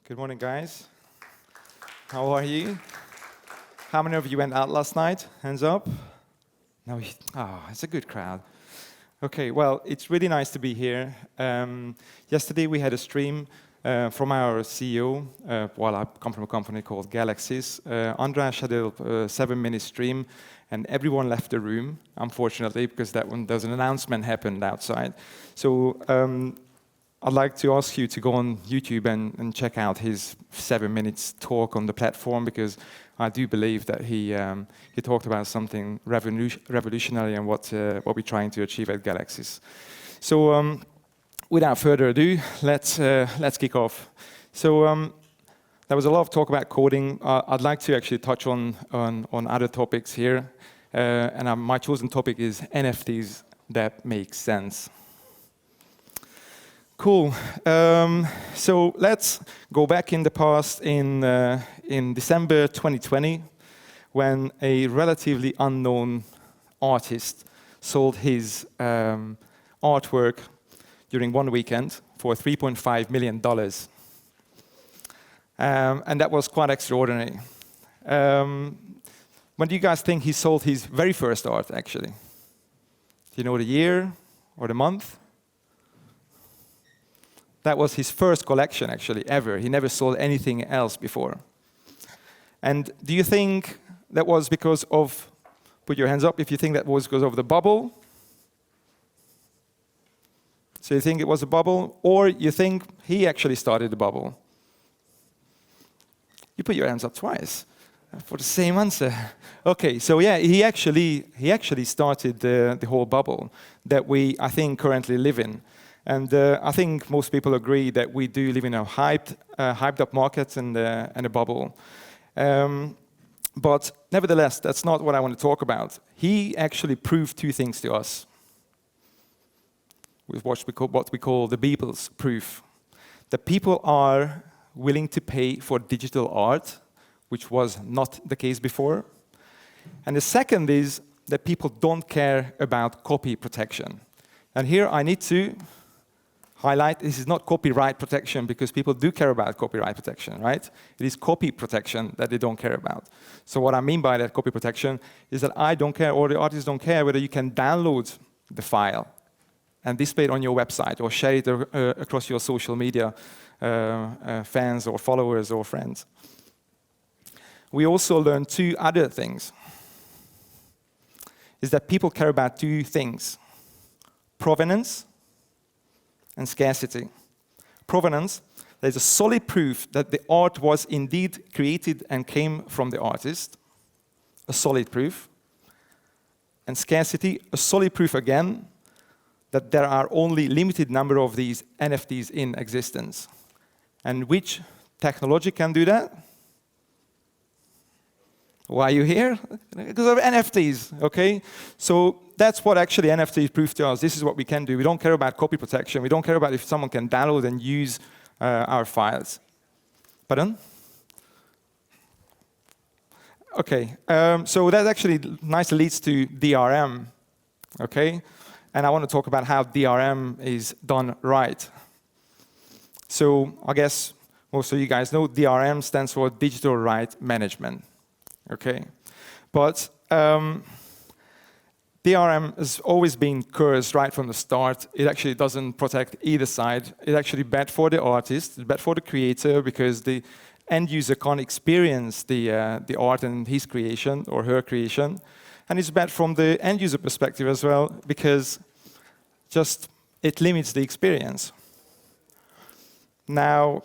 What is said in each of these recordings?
Good morning, guys. How are you? How many of you went out last night? Hands up. No, it's a good crowd. Okay, well, it's really nice to be here. Yesterday we had a stream from our CEO. I come from a company called Galaxies. Andras had a 7-minute stream, and everyone left the room, unfortunately, because there's an announcement happened outside. So I'd like to ask you to go on YouTube and check out his 7 minutes talk on the platform, because I do believe that he talked about something revolutionary and what we're trying to achieve at Galaxies. So without further ado, let's kick off. So there was a lot of talk about coding. I'd like to actually touch on other topics here, and my chosen topic is NFTs that make sense. Cool. So let's go back in the past in December 2020, when a relatively unknown artist sold his artwork during one weekend for $3.5 million. And that was quite extraordinary. When do you guys think he sold his very first art, actually? Do you know the year or the month? That was his first collection, actually, ever. He never sold anything else before. And do you think that was because of, put your hands up if you think that was because of the bubble? So you think it was a bubble, or you think he actually started the bubble? You put your hands up twice for the same answer. Okay, so yeah, he actually started the whole bubble that we, I think, currently live in. And I think most people agree that we do live in a hyped up market and a bubble. But nevertheless, that's not what I want to talk about. He actually proved two things to us, with what we call the Beeple's proof. That people are willing to pay for digital art, which was not the case before. And the second is that people don't care about copy protection. And here I need to highlight, this is not copyright protection, because people do care about copyright protection, right? It is copy protection that they don't care about. So what I mean by that copy protection is that I don't care, or the artists don't care, whether you can download the file and display it on your website or share it across your social media fans or followers or friends. We also learned two other things. Is that people care about two things: provenance and scarcity. Provenance, there's a solid proof that the art was indeed created and came from the artist, a solid proof. And scarcity, a solid proof again, that there are only limited number of these NFTs in existence. And which technology can do that? Why are you here? Because of NFTs, okay? So that's what actually NFTs prove to us. This is what we can do. We don't care about copy protection. We don't care about if someone can download and use our files. Pardon? Okay, so that actually nicely leads to DRM, okay? And I want to talk about how DRM is done right. So I guess most of you guys know DRM stands for Digital Right Management. Okay, but DRM has always been cursed right from the start. It actually doesn't protect either side. It's actually bad for the artist, it's bad for the creator, because the end user can't experience the art and his creation or her creation. And it's bad from the end user perspective as well, because just it limits the experience. Now,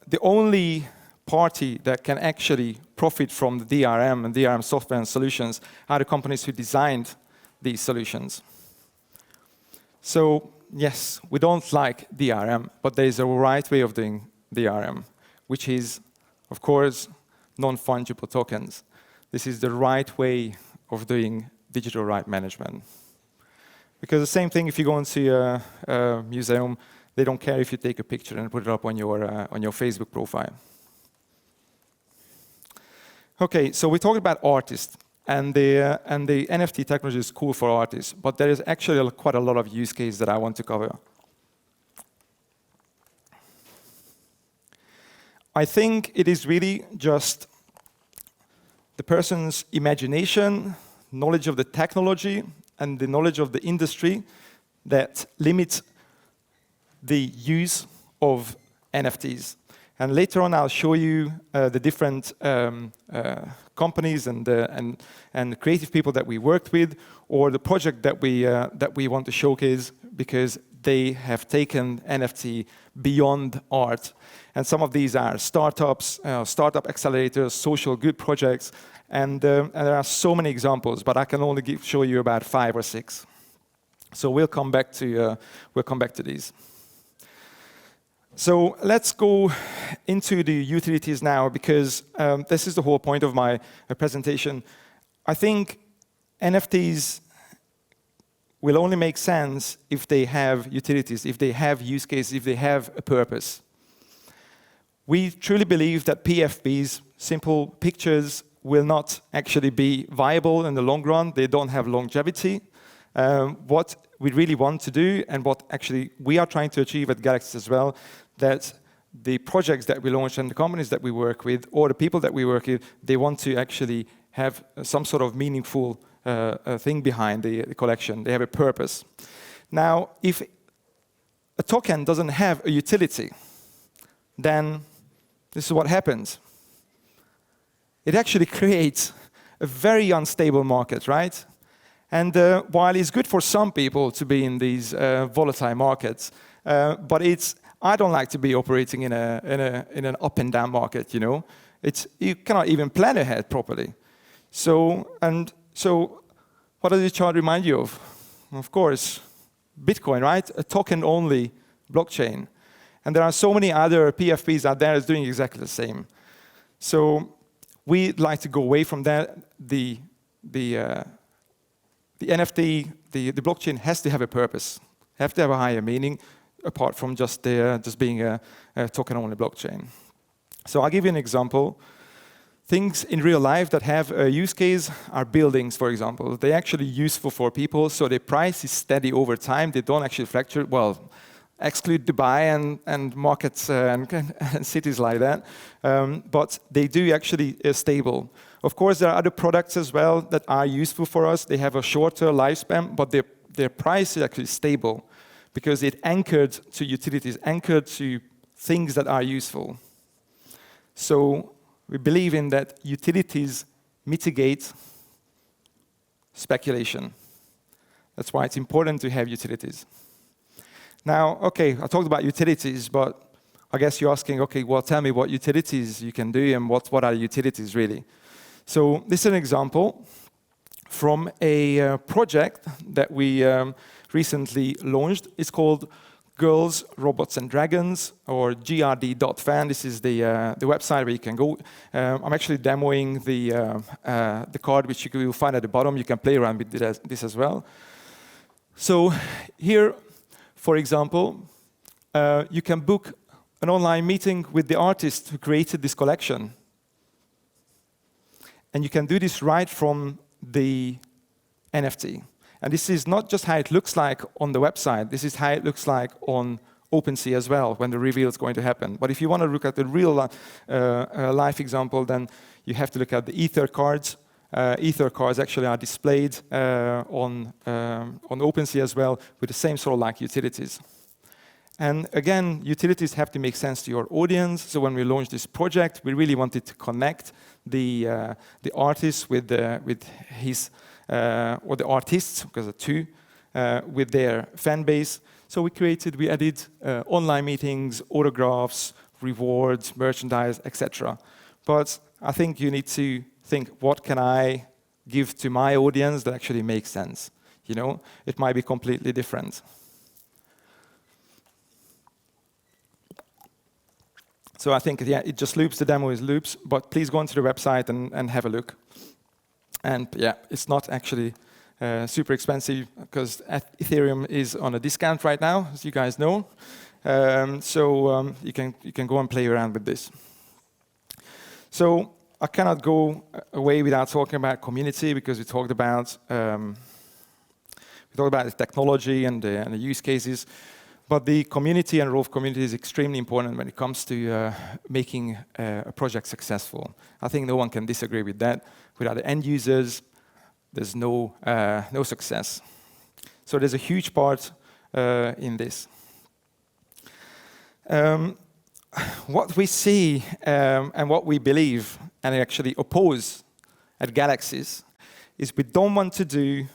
the only party that can actually profit from the DRM and DRM software and solutions are the companies who designed these solutions. So yes, we don't like DRM, but there is a right way of doing DRM, which is, of course, non-fungible tokens. This is the right way of doing digital right management. Because the same thing, if you go into a museum, they don't care if you take a picture and put it up on your Facebook profile. Okay, so we talked about artists, and the NFT technology is cool for artists, but there is actually quite a lot of use cases that I want to cover. I think it is really just the person's imagination, knowledge of the technology, and the knowledge of the industry that limits the use of NFTs. And later on, I'll show you the different companies and creative people that we worked with, or the project that we want to showcase, because they have taken NFT beyond art. And some of these are startups, startup accelerators, social good projects, and there are so many examples, but I can only show you about 5 or 6. So we'll come back to these. So let's go into the utilities now, because this is the whole point of my presentation. I think NFTs will only make sense if they have utilities, if they have use cases, if they have a purpose. We truly believe that PFPs, simple pictures, will not actually be viable in the long run. They don't have longevity. What we really want to do, and what actually we are trying to achieve at Galaxy as well, that the projects that we launch and the companies that we work with, or the people that we work with, they want to actually have some sort of meaningful thing behind the collection. They have a purpose. Now, if a token doesn't have a utility, then this is what happens. It actually creates a very unstable market, right? And while it's good for some people to be in these volatile markets, but I don't like to be operating in an up and down market. You cannot even plan ahead properly. So what does this chart remind you of? Of course, Bitcoin, right? A token-only blockchain. And there are so many other PFPs out there that's doing exactly the same. So we'd like to go away from that. The NFT, the blockchain has to have a purpose, have to have a higher meaning, apart from just being a token-only blockchain. So I'll give you an example. Things in real life that have a use case are buildings, for example. They're actually useful for people, so their price is steady over time. They don't actually fluctuate. Well, exclude Dubai and markets and cities like that. But they do actually stable. Of course, there are other products as well that are useful for us. They have a shorter lifespan, but their price is actually stable because it anchored to utilities, anchored to things that are useful. So we believe in that utilities mitigate speculation. That's why it's important to have utilities. Now, okay, I talked about utilities, but I guess you're asking, okay, well, tell me what utilities you can do and what are utilities really? So this is an example from a project that we recently launched. It's called Girls, Robots and Dragons, or grd.fan. This is the website where you can go. I'm actually demoing the card, which you will find at the bottom. You can play around with this as well. So here, for example, you can book an online meeting with the artist who created this collection. And you can do this right from the NFT. And this is not just how it looks like on the website. This is how it looks like on OpenSea as well, when the reveal is going to happen. But if you want to look at the real life example, then you have to look at the Ether cards. Ether cards actually are displayed on OpenSea as well, with the same sort of like utilities. And again, utilities have to make sense to your audience. So when we launched this project, we really wanted to connect the artist with his or the artists, because there are two, with their fan base. So we added online meetings, autographs, rewards, merchandise, etc. But I think you need to think, what can I give to my audience that actually makes sense? It might be completely different. So I think, yeah, it just loops, the demo is loops, but please go onto the website and have a look. And yeah, it's not actually super expensive because Ethereum is on a discount right now, as you guys know. So you can go and play around with this. So I cannot go away without talking about community, because we talked about the technology and the use cases. But the community and role of community is extremely important when it comes to making a project successful. I think no one can disagree with that. Without the end users, there's no success. So there's a huge part in this. What we see and what we believe and actually oppose at Galaxies is we don't want to do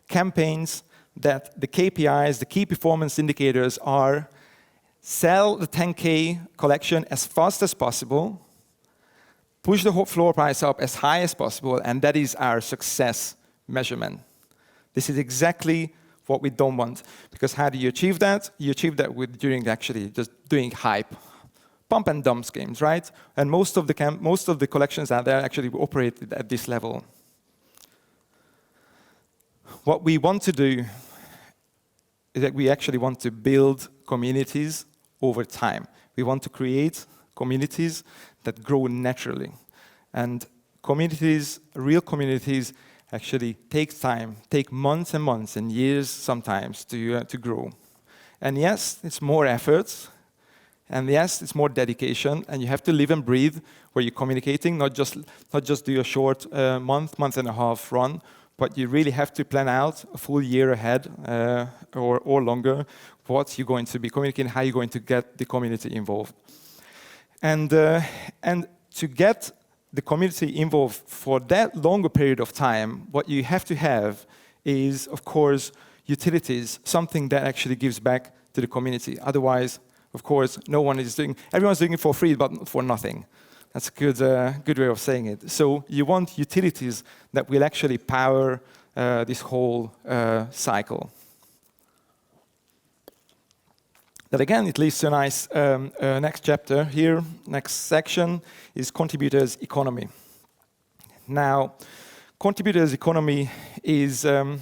campaigns that the KPIs, the key performance indicators are sell the 10K collection as fast as possible, push the floor price up as high as possible, and that is our success measurement. This is exactly what we don't want. Because how do you achieve that? You achieve that with during actually just doing hype. Pump and dump schemes, right? And most of the collections out there actually operate at this level. What we want to do is that we actually want to build communities over time. We want to create communities that grow naturally. And communities, real communities, actually take time, take months and months and years sometimes to grow. And yes, it's more effort. And yes, it's more dedication. And you have to live and breathe where you're communicating, not just do a short month and a half run, but you really have to plan out a full year ahead or longer what you're going to be communicating, how you're going to get the community involved. And to get the community involved for that longer period of time, what you have to have is, of course, utilities, something that actually gives back to the community. Otherwise, of course, everyone's doing it for free, but for nothing. That's a good way of saying it. So you want utilities that will actually power this whole cycle. That again, it leads to a nice next chapter here. Next section is contributors economy. Now, contributors economy is, I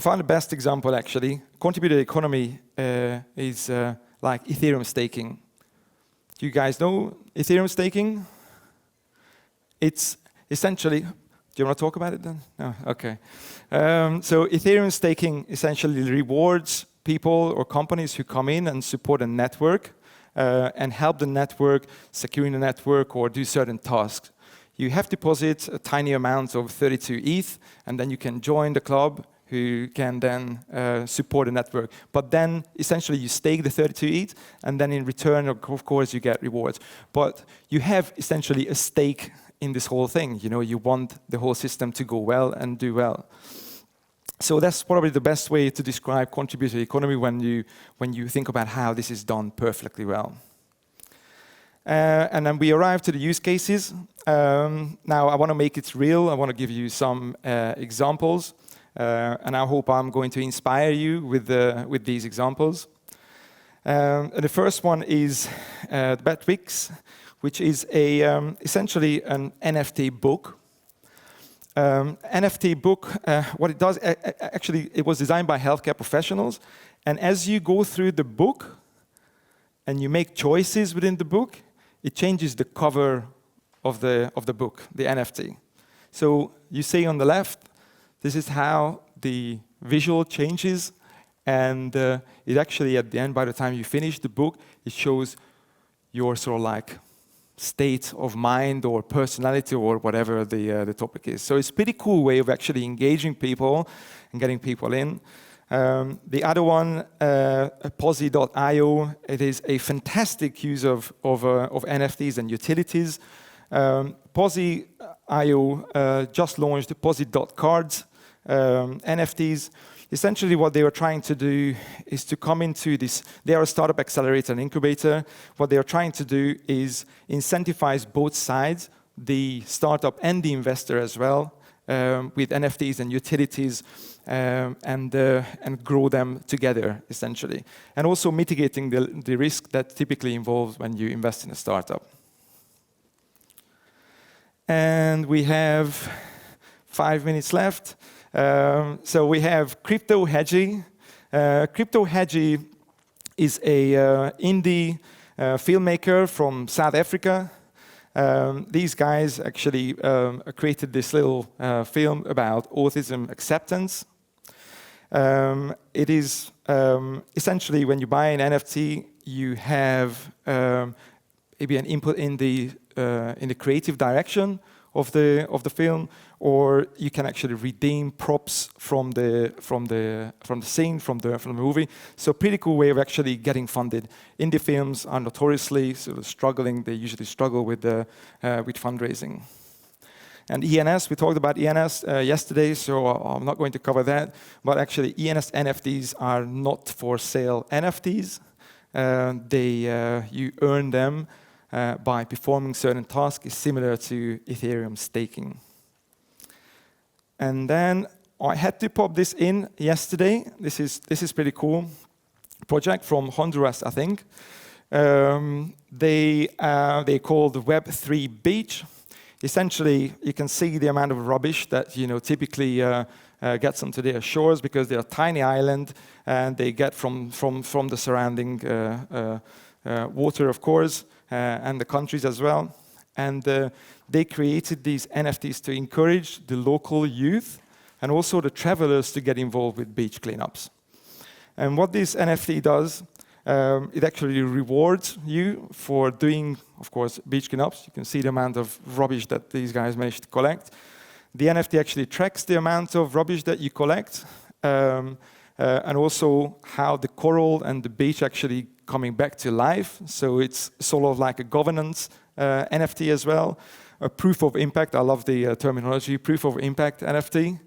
found the best example actually. Contributor economy is like Ethereum staking. Do you guys know Ethereum staking? It's essentially, do you want to talk about it then? No, okay. So Ethereum staking essentially rewards people or companies who come in and support a network and help the network, securing the network or do certain tasks. You have to deposit a tiny amount of 32 ETH, and then you can join the club who can then support the network. But then essentially you stake the 32 ETH, and then in return, of course, you get rewards. But you have essentially a stake in this whole thing. You know, you want the whole system to go well and do well. So that's probably the best way to describe contributor economy when you think about how this is done perfectly well. And then we arrive to the use cases. Now I want to make it real. I want to give you some examples. And I hope I'm going to inspire you with these examples. And the first one is Vaczi, which is essentially an NFT book. NFT book, what it does, actually, it was designed by healthcare professionals. And as you go through the book and you make choices within the book, it changes the cover of the book, the NFT. So you see on the left, this is how the visual changes. And it actually, at the end, by the time you finish the book, it shows your sort of like state of mind or personality or whatever the topic is. So it's a pretty cool way of actually engaging people and getting people in. The other one, Posi.io, it is a fantastic use of NFTs and utilities. Posi.io just launched Posi.cards, NFTs. Essentially what they were trying to do is to come into this, they are a startup accelerator and incubator. What they are trying to do is incentivize both sides, the startup and the investor as well, with NFTs and utilities, and grow them together, essentially. And also mitigating the risk that typically involves when you invest in a startup. And we have 5 minutes left. So we have Crypto Hedgie. Crypto Hedgie is a indie filmmaker from South Africa. These guys actually created this little film about autism acceptance. It is essentially when you buy an NFT, you have maybe an input in the creative direction of the film, or you can actually redeem props from the scene, from the movie. So pretty cool way of actually getting funded. Indie films are notoriously sort of struggling. They usually struggle with fundraising. And ENS, we talked about ENS yesterday, so I'm not going to cover that. But actually, ENS NFTs are not for sale NFTs. You earn them by performing certain tasks, similar to Ethereum staking. And then I had to pop this in yesterday. This is pretty cool. Project from Honduras, I think. They called Web3 Beach. Essentially, you can see the amount of rubbish that typically gets onto their shores, because they're a tiny island and they get from the surrounding water, of course, and the countries as well. And they created these NFTs to encourage the local youth and also the travelers to get involved with beach cleanups. And what this NFT does, it actually rewards you for doing, of course, beach cleanups. You can see the amount of rubbish that these guys managed to collect. The NFT actually tracks the amount of rubbish that you collect, and also how the coral and the beach actually coming back to life. So it's sort of like a governance NFT as well. A proof of impact. I love the terminology, proof of impact NFT.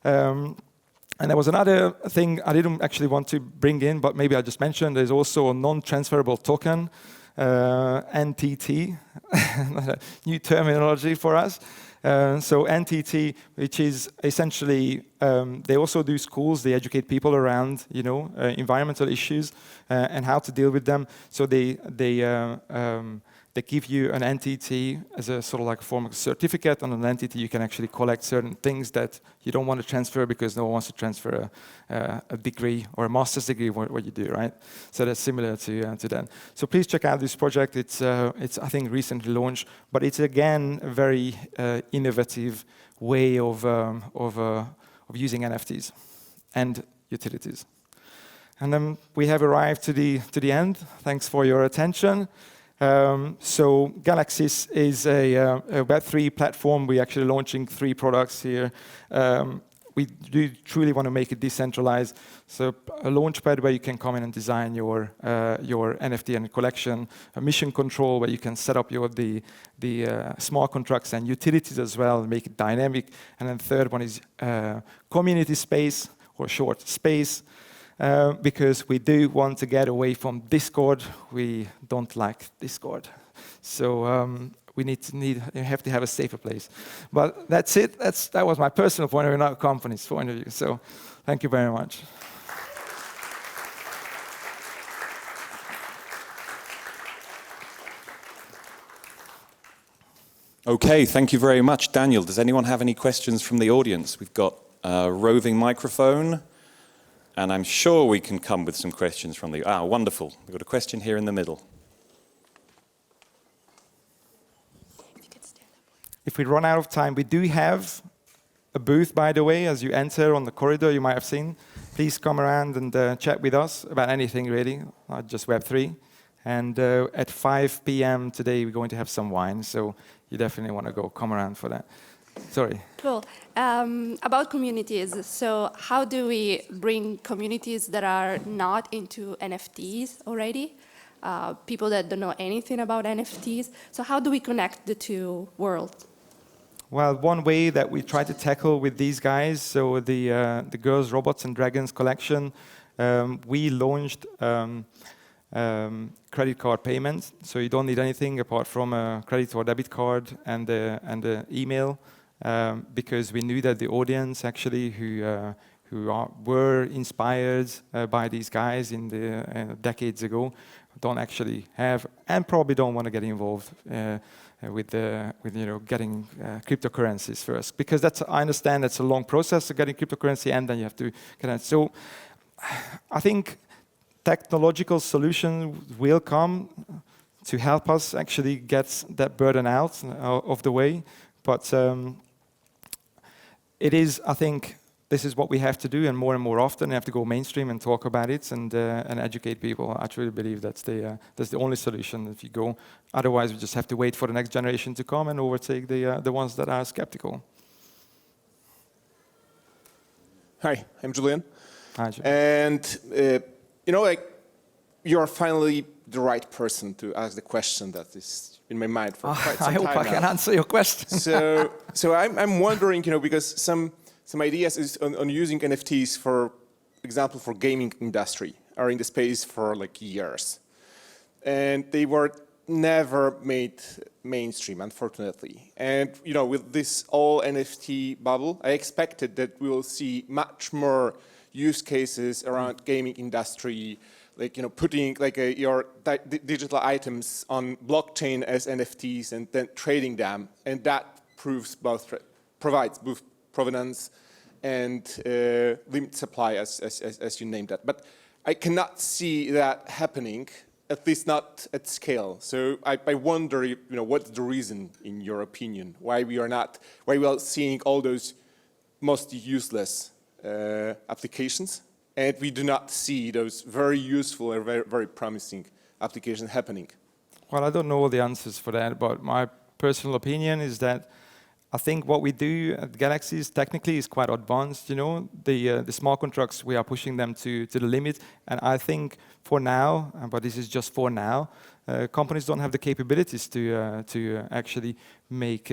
And there was another thing I didn't actually want to bring in, but maybe I just mentioned. There's also a non-transferable token, NTT, new terminology for us. So NTT, which is essentially, they also do schools. They educate people around, environmental issues and how to deal with them. So they give you an NTT as a sort of like a form of certificate. On an NTT, you can actually collect certain things that you don't want to transfer because no one wants to transfer a degree or a master's degree, what you do, right? So that's similar to that. So please check out this project. It's I think recently launched, but it's again a very innovative way of using NFTs and utilities. And then we have arrived to the end. Thanks for your attention. So Galaxis is a Web3 platform. We're actually launching 3 products here. We do truly want to make it decentralized. So a launchpad where you can come in and design your NFT and collection. A mission control where you can set up the smart contracts and utilities as well, make it dynamic. And then third one is community space, or short space. Because we do want to get away from Discord. We don't like Discord. So we have to have a safer place. But that's it. That was my personal point of view, not a company's point of view. So thank you very much. Okay, thank you very much, Daniel. Does anyone have any questions from the audience? We've got a roving microphone. And I'm sure we can come with some questions from the... wonderful. We've got a question here in the middle. If we run out of time, we do have a booth, by the way, as you enter on the corridor, you might have seen. Please come around and chat with us about anything, really, not just Web3. And at 5 p.m. today, we're going to have some wine, so you definitely want to come around for that. Sorry. Cool. About communities, so how do we bring communities that are not into NFTs already? People that don't know anything about NFTs. So how do we connect the two worlds? Well, one way that we try to tackle with these guys, so the Girls, Robots and Dragons collection, we launched credit card payments. So you don't need anything apart from a credit or debit card and the email. Because we knew that the audience actually were inspired by these guys in the decades ago don't actually have and probably don't want to get involved with getting cryptocurrencies first, because I understand that's a long process of getting cryptocurrency and then you have to get it. So I think technological solutions will come to help us actually get that burden out of the way, but it is, I think, this is what we have to do, and more often we have to go mainstream and talk about it and educate people. I truly believe that's the only solution if you go. Otherwise, we just have to wait for the next generation to come and overtake the ones that are skeptical. Hi, I'm Julian. Hi, Julian. And, you're finally the right person to ask the question that is in my mind for quite some I hope time I now. can answer your question. So I'm wondering, because some ideas is on using NFTs, for example, for gaming industry are in the space for like years. And they were never made mainstream, unfortunately. And, with this all NFT bubble, I expected that we will see much more use cases around gaming industry, like, putting like your digital items on blockchain as NFTs and then trading them. And that provides both provenance and limit supply, as you named that. But I cannot see that happening, at least not at scale. So I wonder, what's the reason, in your opinion, why we are seeing all those most useless applications, and we do not see those very useful and very, very promising applications happening? Well, I don't know all the answers for that, but my personal opinion is that I think what we do at Galaxies technically is quite advanced. The smart contracts, we are pushing them to the limit, and I think for now, but this is just for now, companies don't have the capabilities to actually make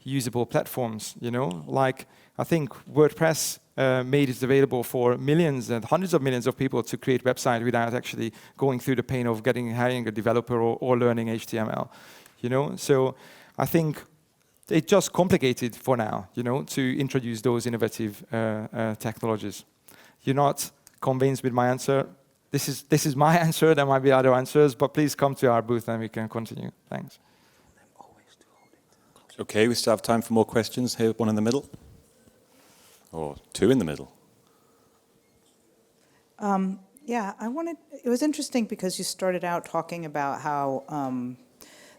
usable platforms. Like I think WordPress made it available for millions and hundreds of millions of people to create websites without actually going through the pain of hiring a developer or learning HTML. So I think it's just complicated for now, to introduce those innovative technologies. You're not convinced with my answer? This is my answer. There might be other answers, but please come to our booth and we can continue. Thanks. Okay, we still have time for more questions. Here, one in the middle. Or two in the middle. Yeah, it was interesting because you started out talking about how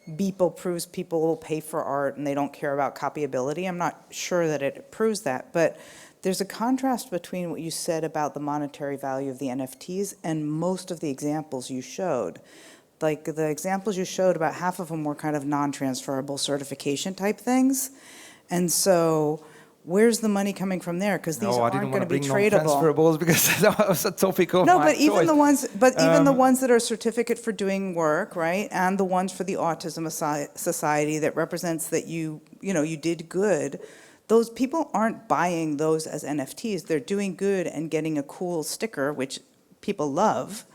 Beeple proves people will pay for art and they don't care about copyability. I'm not sure that it proves that, but there's a contrast between what you said about the monetary value of the NFTs and most of the examples you showed. Like the examples you showed, about half of them were kind of non-transferable certification type things. And so where's the money coming from there? Because these aren't going to be tradable. Non-transferables because that was a topic of No, my but even choice. even the ones that are certificate for doing work, right? And the ones for the Autism Society that represents that you did good. Those people aren't buying those as NFTs. They're doing good and getting a cool sticker, which people love,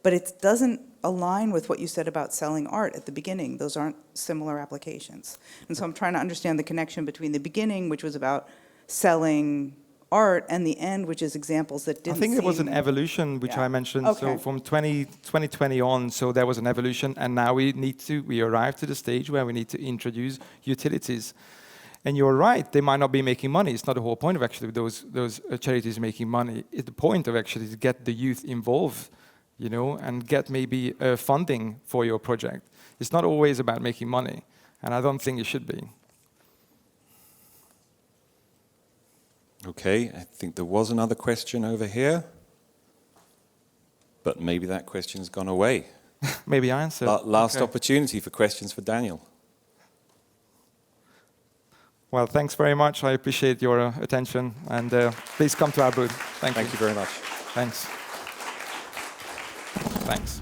but it doesn't align with what you said about selling art at the beginning. Those aren't similar applications. And so I'm trying to understand the connection between the beginning, which was about selling art, and the end, which is examples that didn't I think seem... there was an evolution, which I mentioned. Okay. So from 2020 on, so there was an evolution, and now we arrived to the stage where we need to introduce utilities. And you're right, they might not be making money. It's not the whole point of actually those charities making money. It's the point of actually to get the youth involved, and get maybe funding for your project. It's not always about making money, and I don't think it should be. Okay, I think there was another question over here, but maybe that question's gone away. Maybe I answered. Last Okay. opportunity for questions for Daniel. Well, thanks very much. I appreciate your attention, and please come to our booth. Thank you. Thank you very much. Thanks. Thanks.